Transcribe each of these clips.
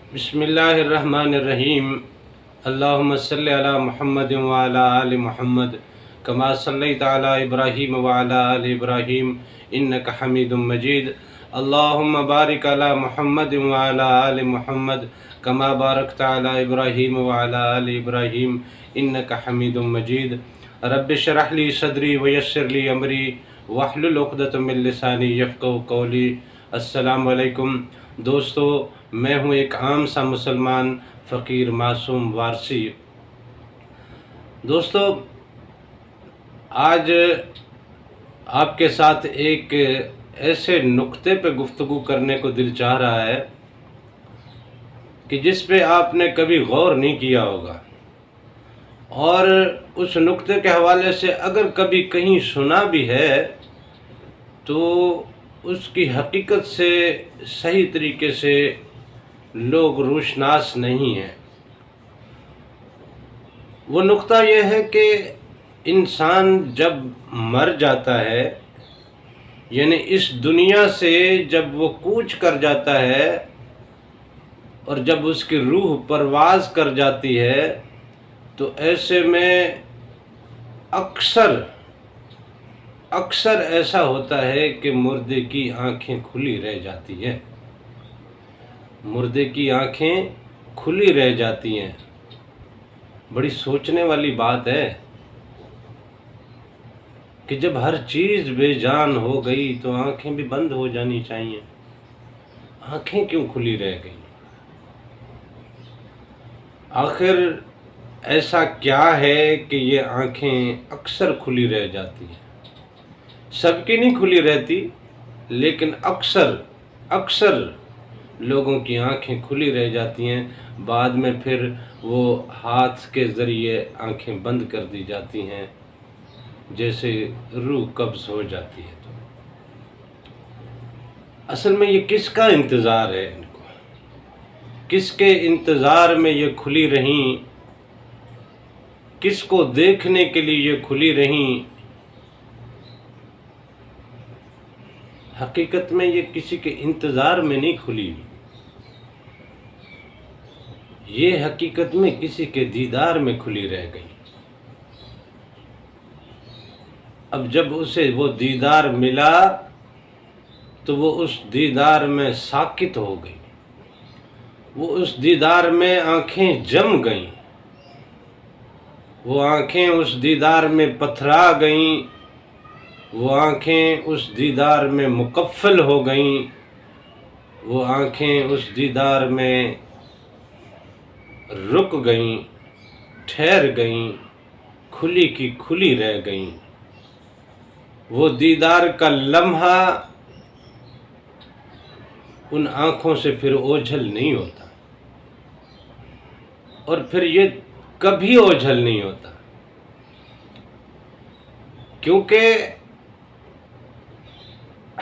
بسم اللہ الرحمن الرحیم۔ اللہم صلی علی محمد وعلی آل محمد کما صلیت علی ابراہیم وعلی آل ابراہیم انک حمید مجید۔ اللہم بارک علی محمد وعلی آل محمد کما بارکت علی ابراہیم وعلی آل ابراہیم انک حمید مجید۔ رب اشرح لی صدری ویسر لی امری واحلل عقدۃ من لسانی یفقہوا قولی۔ السلام علیکم دوستو، میں ہوں ایک عام سا مسلمان فقیر معصوم وارسی۔ دوستو، آج آپ کے ساتھ ایک ایسے نقطے پہ گفتگو کرنے کو دل چاہ رہا ہے کہ جس پہ آپ نے کبھی غور نہیں کیا ہوگا، اور اس نقطے کے حوالے سے اگر کبھی کہیں سنا بھی ہے تو اس کی حقیقت سے صحیح طریقے سے لوگ روشناس نہیں ہیں۔ وہ نقطہ یہ ہے کہ انسان جب مر جاتا ہے، یعنی اس دنیا سے جب وہ کوچ کر جاتا ہے اور جب اس کی روح پرواز کر جاتی ہے، تو ایسے میں اکثر ایسا ہوتا ہے کہ مردے کی آنکھیں کھلی رہ جاتی ہیں۔ مردے کی آنکھیں کھلی رہ جاتی ہیں۔ بڑی سوچنے والی بات ہے کہ جب ہر چیز بے جان ہو گئی تو آنکھیں بھی بند ہو جانی چاہیے۔ آنکھیں کیوں کھلی رہ گئی؟ آخر ایسا کیا ہے کہ یہ آنکھیں اکثر کھلی رہ جاتی ہیں؟ سب کی نہیں کھلی رہتی، لیکن اکثر لوگوں کی آنکھیں کھلی رہ جاتی ہیں، بعد میں پھر وہ ہاتھ کے ذریعے آنکھیں بند کر دی جاتی ہیں، جیسے روح قبض ہو جاتی ہے۔ تو اصل میں یہ کس کا انتظار ہے؟ ان کو کس کے انتظار میں یہ کھلی رہیں؟ کس کو دیکھنے کے لیے یہ کھلی رہیں؟ حقیقت میں یہ کسی کے انتظار میں نہیں کھلی، یہ حقیقت میں کسی کے دیدار میں کھلی رہ گئی۔ اب جب اسے وہ دیدار ملا تو وہ اس دیدار میں ساکت ہو گئی، وہ اس دیدار میں آنکھیں جم گئیں، وہ آنکھیں اس دیدار میں پتھرا گئیں، وہ آنکھیں اس دیدار میں مقفل ہو گئیں، وہ آنکھیں اس دیدار میں رک گئیں، ٹھہر گئیں، کھلی کی کھلی رہ گئیں۔ وہ دیدار کا لمحہ ان آنکھوں سے پھر اوجھل نہیں ہوتا، اور پھر یہ کبھی اوجھل نہیں ہوتا، کیونکہ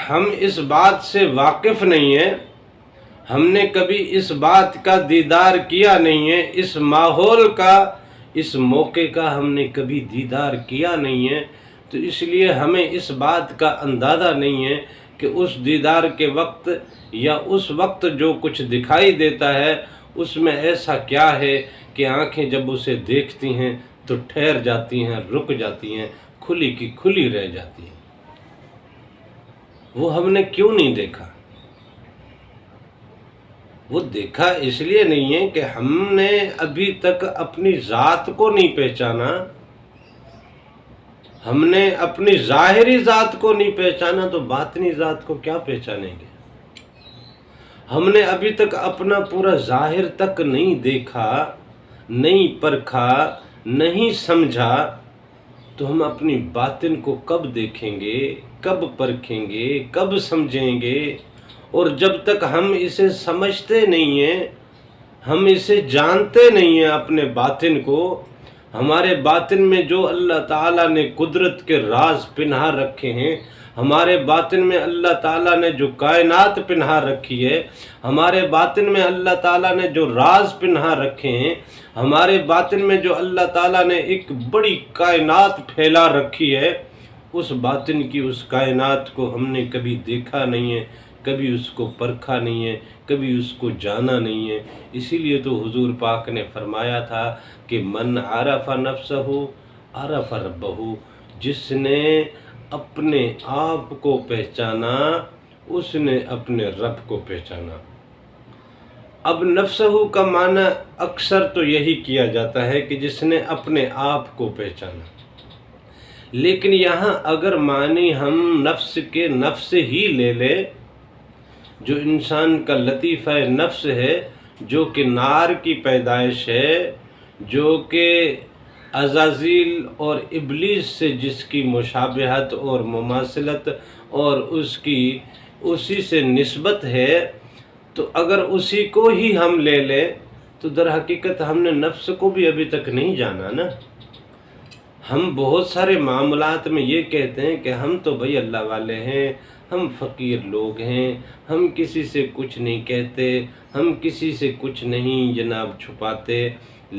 ہم اس بات سے واقف نہیں ہیں، ہم نے کبھی اس بات کا دیدار کیا نہیں ہے، اس ماحول کا، اس موقع کا ہم نے کبھی دیدار کیا نہیں ہے، تو اس لیے ہمیں اس بات کا اندازہ نہیں ہے کہ اس دیدار کے وقت یا اس وقت جو کچھ دکھائی دیتا ہے اس میں ایسا کیا ہے کہ آنکھیں جب اسے دیکھتی ہیں تو ٹھہر جاتی ہیں، رک جاتی ہیں، کھلی کی کھلی رہ جاتی ہیں۔ وہ ہم نے کیوں نہیں دیکھا؟ وہ دیکھا اس لیے نہیں ہے کہ ہم نے ابھی تک اپنی ذات کو نہیں پہچانا، ہم نے اپنی ظاہری ذات کو نہیں پہچانا تو باطنی ذات کو کیا پہچانیں گے؟ ہم نے ابھی تک اپنا پورا ظاہر تک نہیں دیکھا، نہیں پرکھا، نہیں سمجھا، تو ہم اپنی باطن کو کب دیکھیں گے، کب پرکھیں گے، کب سمجھیں گے؟ اور جب تک ہم اسے سمجھتے نہیں ہیں، ہم اسے جانتے نہیں ہیں اپنے باطن کو، ہمارے باطن میں جو اللہ تعالیٰ نے قدرت کے راز پنہا رکھے ہیں، ہمارے باطن میں اللہ تعالیٰ نے جو کائنات پنہا رکھی ہے، ہمارے باطن میں اللہ تعالیٰ نے جو راز پنہا رکھے ہیں، ہمارے باطن میں جو اللہ تعالیٰ نے ایک بڑی کائنات پھیلا رکھی ہے، اس باطن کی اس کائنات کو ہم نے کبھی دیکھا نہیں ہے، کبھی اس کو پرکھا نہیں ہے، کبھی اس کو جانا نہیں ہے۔ اسی لیے تو حضور پاک نے فرمایا تھا کہ من عرف نفسہ عرف ربہ، جس نے اپنے آپ کو پہچانا اس نے اپنے رب کو پہچانا۔ اب نفسہ کا معنی اکثر تو یہی کیا جاتا ہے کہ جس نے اپنے آپ کو پہچانا، لیکن یہاں اگر معنی ہم نفس کے نفس ہی لے لے، جو انسان کا لطیفہ نفس ہے، جو کہ نار کی پیدائش ہے، جو کہ عزازیل اور ابلیس سے جس کی مشابہت اور مماثلت اور اسی سے نسبت ہے، تو اگر اسی کو ہی ہم لے لیں تو در حقیقت ہم نے نفس کو بھی ابھی تک نہیں جانا نا۔ ہم بہت سارے معاملات میں یہ کہتے ہیں کہ ہم تو بھائی اللہ والے ہیں، ہم فقیر لوگ ہیں، ہم کسی سے کچھ نہیں کہتے، ہم کسی سے کچھ نہیں جناب چھپاتے،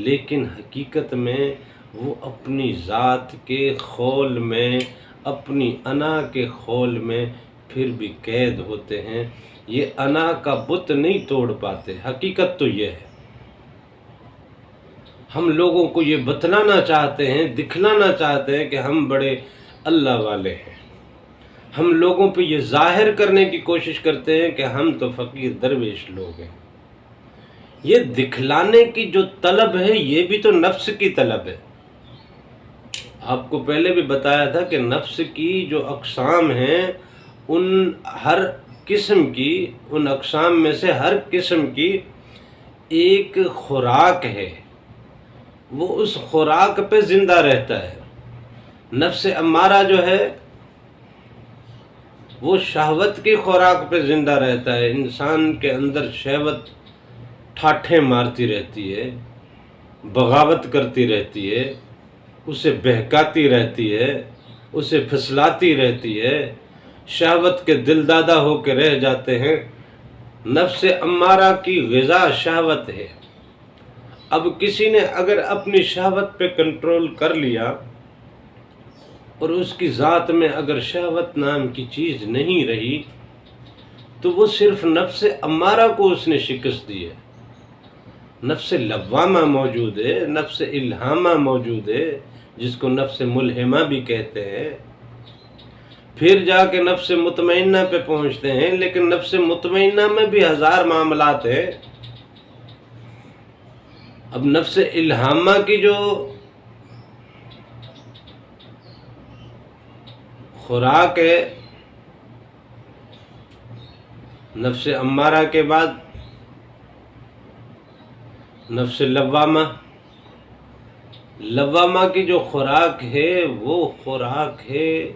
لیکن حقیقت میں وہ اپنی ذات کے خول میں، اپنی انا کے خول میں پھر بھی قید ہوتے ہیں۔ یہ انا کا بت نہیں توڑ پاتے۔ حقیقت تو یہ ہے، ہم لوگوں کو یہ بتلانا چاہتے ہیں، دکھلانا چاہتے ہیں کہ ہم بڑے اللہ والے ہیں، ہم لوگوں پہ یہ ظاہر کرنے کی کوشش کرتے ہیں کہ ہم تو فقیر درویش لوگ ہیں۔ یہ دکھلانے کی جو طلب ہے یہ بھی تو نفس کی طلب ہے۔ آپ کو پہلے بھی بتایا تھا کہ نفس کی جو اقسام ہیں، ان ہر قسم کی، ان اقسام میں سے ہر قسم کی ایک خوراک ہے، وہ اس خوراک پہ زندہ رہتا ہے۔ نفس امارہ جو ہے وہ شہوت کی خوراک پہ زندہ رہتا ہے۔ انسان کے اندر شہوت ٹھاٹھیں مارتی رہتی ہے، بغاوت کرتی رہتی ہے، اسے بہکاتی رہتی ہے، اسے پھسلاتی رہتی ہے، شہوت کے دل دادا ہو کے رہ جاتے ہیں۔ نفس امارہ کی غذا شہوت ہے۔ اب کسی نے اگر اپنی شہوت پہ کنٹرول کر لیا اور اس کی ذات میں اگر شہوت نام کی چیز نہیں رہی، تو وہ صرف نفس امارہ کو اس نے شکست دی ہے۔ نفس لوامہ موجود ہے، نفس الہامہ موجود ہے، جس کو نفس ملہمہ بھی کہتے ہیں، پھر جا کے نفس مطمئنہ پہ پہنچتے ہیں، لیکن نفس مطمئنہ میں بھی ہزار معاملات ہیں۔ اب نفس الہامہ کی جو خوراک ہے، نفس امارہ کے بعد نفس لوامہ کی جو خوراک ہے، وہ خوراک ہے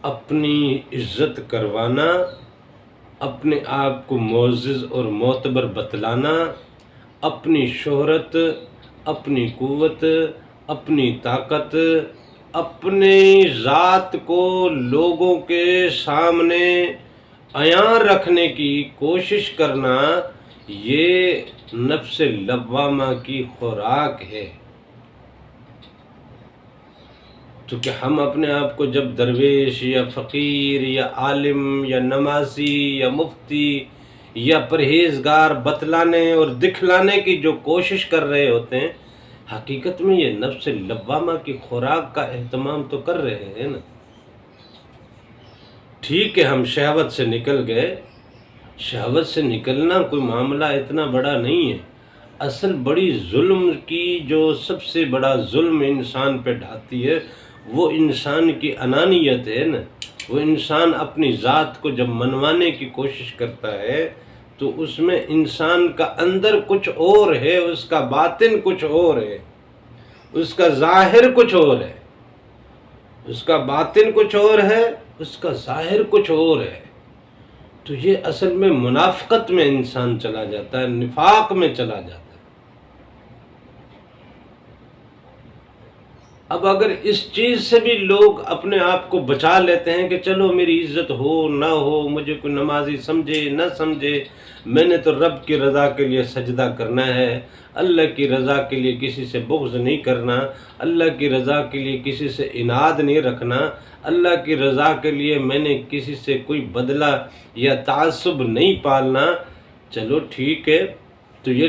اپنی عزت کروانا، اپنے آپ کو معزز اور معتبر بتلانا، اپنی شہرت، اپنی قوت، اپنی طاقت، اپنی ذات کو لوگوں کے سامنے عیاں رکھنے کی کوشش کرنا، یہ نفس لوامہ کی خوراک ہے۔ کیونکہ ہم اپنے آپ کو جب درویش یا فقیر یا عالم یا نمازی یا مفتی یا پرہیزگار بتلانے اور دکھلانے کی جو کوشش کر رہے ہوتے ہیں، حقیقت میں یہ نفس لوامہ کی خوراک کا اہتمام تو کر رہے ہیں نا۔ ٹھیک ہے، ہم شہوت سے نکل گئے، شہوت سے نکلنا کوئی معاملہ اتنا بڑا نہیں ہے۔ اصل بڑی ظلم کی جو سب سے بڑا ظلم انسان پہ ڈھاتی ہے، وہ انسان کی انانیت ہے نا۔ وہ انسان اپنی ذات کو جب منوانے کی کوشش کرتا ہے تو اس میں انسان کا اندر کچھ اور ہے، اس کا باطن کچھ اور ہے، اس کا ظاہر کچھ اور ہے، اس کا باطن کچھ اور ہے، اس کا ظاہر کچھ اور ہے۔ تو یہ اصل میں منافقت میں انسان چلا جاتا ہے، نفاق میں چلا جاتا ہے۔ اب اگر اس چیز سے بھی لوگ اپنے آپ کو بچا لیتے ہیں کہ چلو میری عزت ہو نہ ہو، مجھے کوئی نمازی سمجھے نہ سمجھے، میں نے تو رب کی رضا کے لیے سجدہ کرنا ہے، اللہ کی رضا کے لیے کسی سے بغض نہیں کرنا، اللہ کی رضا کے لیے کسی سے عناد نہیں رکھنا، اللہ کی رضا کے لیے میں نے کسی سے کوئی بدلہ یا تعصب نہیں پالنا، چلو ٹھیک ہے۔ تو یہ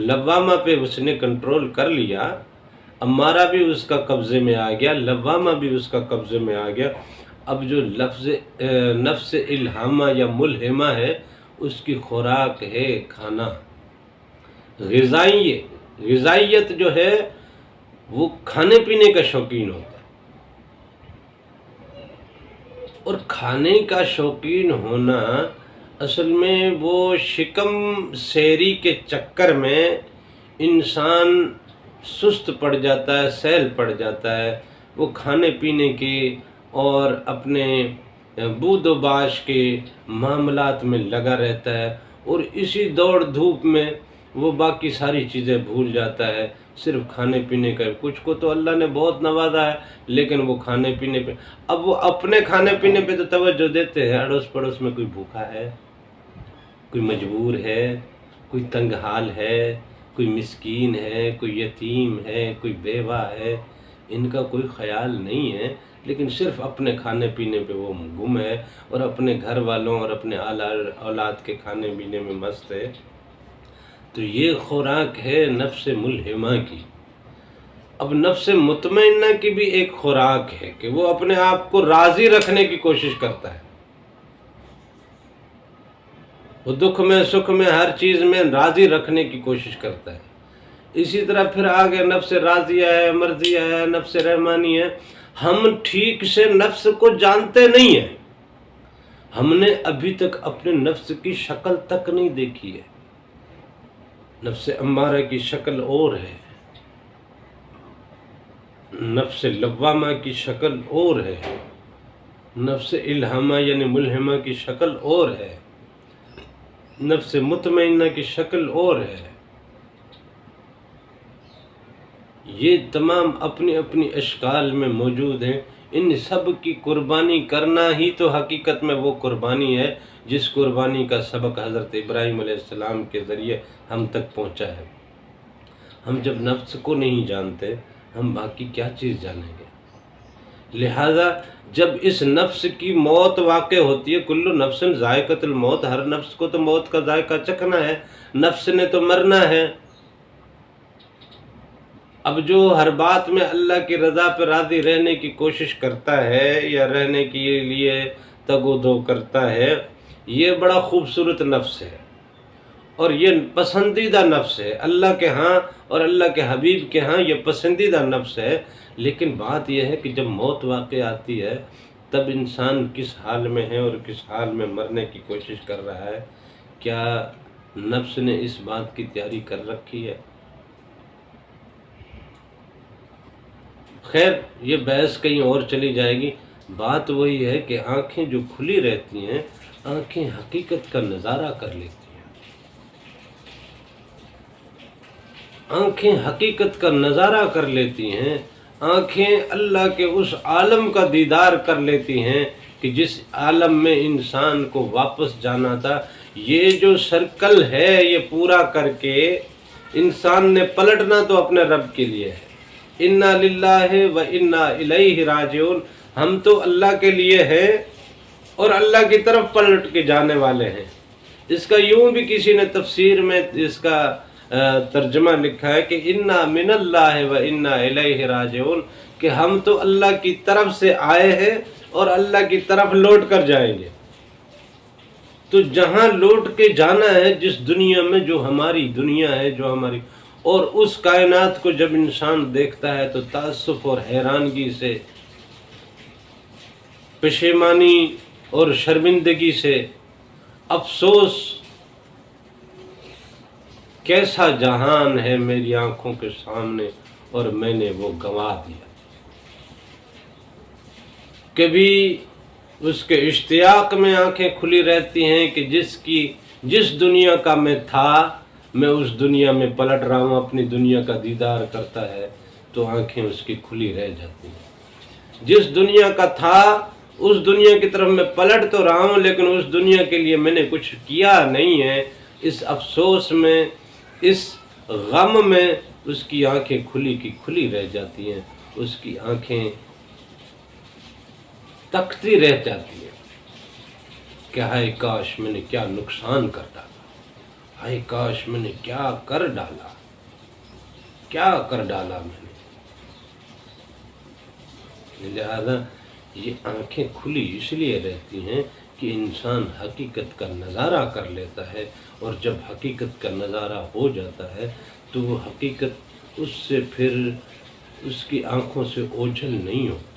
لوامہ پہ اس نے کنٹرول کر لیا، امارہ بھی اس کا قبضے میں آ گیا، لوامہ بھی اس کا قبضے میں آ گیا۔ اب جو لفظ نفس الہامہ یا ملہمہ ہے، اس کی خوراک ہے کھانا، غذائیت جو ہے وہ کھانے پینے کا شوقین ہوتا ہے، اور کھانے کا شوقین ہونا اصل میں وہ شکم سیری کے چکر میں انسان سست پڑ جاتا ہے، سیل پڑ جاتا ہے، وہ کھانے پینے کے اور اپنے بود و باش کے معاملات میں لگا رہتا ہے، اور اسی دوڑ دھوپ میں وہ باقی ساری چیزیں بھول جاتا ہے، صرف کھانے پینے کا۔ کچھ کو تو اللہ نے بہت نوازا ہے، لیکن وہ کھانے پینے پہ، اب وہ اپنے کھانے پینے پہ تو توجہ دیتے ہیں، اڑوس پڑوس میں کوئی بھوکا ہے، کوئی مجبور ہے، کوئی تنگ حال ہے، کوئی مسکین ہے، کوئی یتیم ہے، کوئی بیوہ ہے، ان کا کوئی خیال نہیں ہے، لیکن صرف اپنے کھانے پینے پہ وہ گم ہے، اور اپنے گھر والوں اور اپنے اولاد کے کھانے پینے میں مست ہے۔ تو یہ خوراک ہے نفس ملہمہ کی۔ اب نفس مطمئنہ کی بھی ایک خوراک ہے کہ وہ اپنے آپ کو راضی رکھنے کی کوشش کرتا ہے، وہ دکھ میں سکھ میں ہر چیز میں راضی رکھنے کی کوشش کرتا ہے۔ اسی طرح پھر آگے نفس راضیہ ہے، مرضیہ ہے، نفس رحمانی ہے۔ ہم ٹھیک سے نفس کو جانتے نہیں ہیں، ہم نے ابھی تک اپنے نفس کی شکل تک نہیں دیکھی ہے۔ نفس امارہ کی شکل اور ہے، نفس لوامہ کی شکل اور ہے، نفس الہامہ یعنی ملہمہ کی شکل اور ہے، نفس مطمئنہ کی شکل اور ہے۔ یہ تمام اپنی اپنی اشکال میں موجود ہیں۔ ان سب کی قربانی کرنا ہی تو حقیقت میں وہ قربانی ہے جس قربانی کا سبق حضرت ابراہیم علیہ السلام کے ذریعے ہم تک پہنچا ہے۔ ہم جب نفس کو نہیں جانتے، ہم باقی کیا چیز جانیں گے؟ لہذا جب اس نفس کی موت واقع ہوتی ہے، کل نفس ذائقۃ الموت، ہر نفس کو تو موت کا ذائقہ چکھنا ہے، نفس نے تو مرنا ہے۔ اب جو ہر بات میں اللہ کی رضا پہ راضی رہنے کی کوشش کرتا ہے یا رہنے کے لیے تگ و دو کرتا ہے، یہ بڑا خوبصورت نفس ہے، اور یہ پسندیدہ نفس ہے اللہ کے ہاں، اور اللہ کے حبیب کے ہاں یہ پسندیدہ نفس ہے۔ لیکن بات یہ ہے کہ جب موت واقع آتی ہے، تب انسان کس حال میں ہے اور کس حال میں مرنے کی کوشش کر رہا ہے؟ کیا نفس نے اس بات کی تیاری کر رکھی ہے؟ خیر، یہ بحث کہیں اور چلی جائے گی۔ بات وہی ہے کہ آنکھیں جو کھلی رہتی ہیں، آنکھیں حقیقت کا نظارہ کر لیتی ہیں، آنکھیں حقیقت کا نظارہ کر لیتی ہیں، آنکھیں اللہ کے اس عالم کا دیدار کر لیتی ہیں کہ جس عالم میں انسان کو واپس جانا تھا۔ یہ جو سرکل ہے، یہ پورا کر کے انسان نے پلٹنا تو اپنے رب کے لیے ہے۔ انا للہ و انا الیہ راجعون، ہم تو اللہ کے لیے ہیں اور اللہ کی طرف پلٹ کے جانے والے ہیں۔ اس کا یوں بھی کسی نے تفسیر میں اس کا ترجمہ لکھا ہے کہ انا من اللہ و انا الیہ راجعون، کہ ہم تو اللہ کی طرف سے آئے ہیں اور اللہ کی طرف لوٹ کر جائیں گے۔ تو جہاں لوٹ کے جانا ہے، جس دنیا میں جو ہماری دنیا ہے، جو ہماری، اور اس کائنات کو جب انسان دیکھتا ہے تو تعصف اور حیرانگی سے، پشیمانی اور شرمندگی سے، افسوس، کیسا جہان ہے میری آنکھوں کے سامنے اور میں نے وہ گنوا دیا۔ کبھی اس کے اشتیاق میں آنکھیں کھلی رہتی ہیں کہ جس دنیا کا میں تھا، میں اس دنیا میں پلٹ رہا ہوں، اپنی دنیا کا دیدار کرتا ہے۔ تو آنکھیں اس کی کھلی رہ جاتی ہیں۔ جس دنیا کا تھا اس دنیا کی طرف میں پلٹ تو رہا ہوں، لیکن اس دنیا کے لیے میں نے کچھ کیا نہیں ہے، اس افسوس میں، اس غم میں اس کی آنکھیں کھلی کی کھلی رہ جاتی ہیں، اس کی آنکھیں تکتی رہ جاتی ہیں کہ ہائے کاش میں نے کیا نقصان کر ڈالا، ہائے کاش میں نے کیا کر ڈالا، کیا کر ڈالا میں نے۔ لہذا یہ آنکھیں کھلی اس لیے رہتی ہیں کہ انسان حقیقت کا نظارہ کر لیتا ہے، اور جب حقیقت کا نظارہ ہو جاتا ہے تو وہ حقیقت اس سے پھر اس کی آنکھوں سے اوجھل نہیں ہوتی،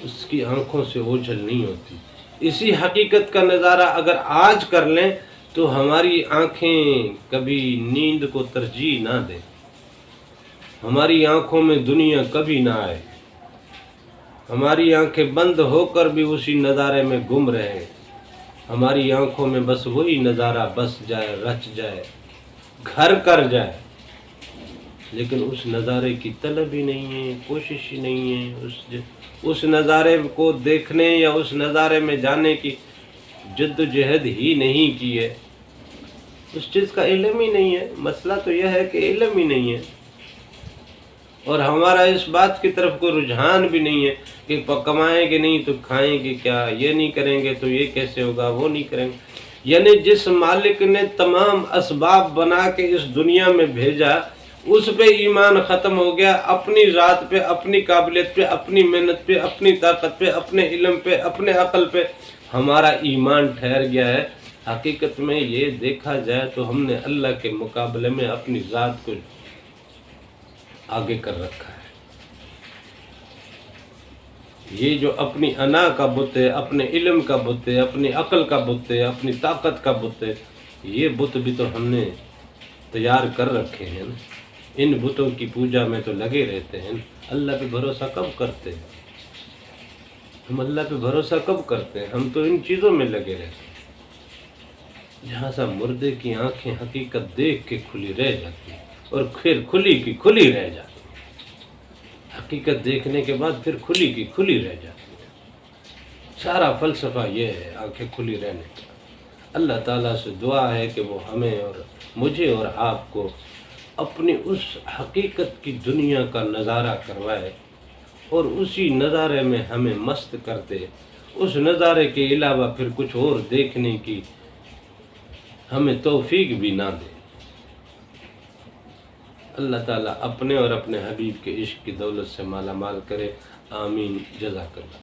اس کی آنکھوں سے اوجھل نہیں ہوتی۔ اسی حقیقت کا نظارہ اگر آج کر لیں تو ہماری آنکھیں کبھی نیند کو ترجیح نہ دیں، ہماری آنکھوں میں دنیا کبھی نہ آئے، ہماری آنکھیں بند ہو کر بھی اسی نظارے میں گم رہے، ہماری آنکھوں میں بس وہی نظارہ بس جائے، رچ جائے، گھر کر جائے، لیکن اس نظارے کی طلب ہی نہیں ہے، کوشش ہی نہیں ہے، اس نظارے کو دیکھنے یا اس نظارے میں جانے کی جد و جہد ہی نہیں کی ہے، اس چیز کا علم ہی نہیں ہے۔ مسئلہ تو یہ ہے کہ علم ہی نہیں ہے، اور ہمارا اس بات کی طرف کوئی رجحان بھی نہیں ہے کہ کمائیں گے نہیں تو کھائیں گے کیا، یہ نہیں کریں گے تو یہ کیسے ہوگا، وہ نہیں کریں گے۔ یعنی جس مالک نے تمام اسباب بنا کے اس دنیا میں بھیجا اس پہ ایمان ختم ہو گیا، اپنی ذات پہ، اپنی قابلیت پہ، اپنی محنت پہ، اپنی طاقت پہ، اپنے علم پہ، اپنے عقل پہ ہمارا ایمان ٹھہر گیا ہے۔ حقیقت میں یہ دیکھا جائے تو ہم نے اللہ کے مقابلے میں اپنی ذات کو آگے کر رکھا ہے۔ یہ جو اپنی انا کا بت ہے، اپنے علم کا بت ہے، اپنی عقل کا بت ہے، اپنی طاقت کا بت ہے، یہ بت بھی تو ہم نے تیار کر رکھے ہیں۔ ان بتوں کی پوجا میں تو لگے رہتے ہیں، اللہ پہ بھروسہ کب کرتے ہیں؟ ہم اللہ پہ بھروسہ کب کرتے ہیں؟ ہم تو ان چیزوں میں لگے رہتے ہیں۔ جہاں سا مردے کی آنکھیں حقیقت دیکھ کے کھلی رہ جاتی ہیں، اور پھر کھلی کی کھلی رہ جاتی ہیں، حقیقت دیکھنے کے بعد پھر کھلی کی کھلی رہ جاتی ہے۔ سارا فلسفہ یہ ہے آنکھیں کھلی رہنے کا۔ اللہ تعالیٰ سے دعا ہے کہ وہ ہمیں اور مجھے اور آپ کو اپنی اس حقیقت کی دنیا کا نظارہ کروائے، اور اسی نظارے میں ہمیں مست کر دے، اس نظارے کے علاوہ پھر کچھ اور دیکھنے کی ہمیں توفیق بھی نہ دے۔ اللہ تعالیٰ اپنے اور اپنے حبیب کے عشق کی دولت سے مالا مال کرے، آمین، جزاک اللہ۔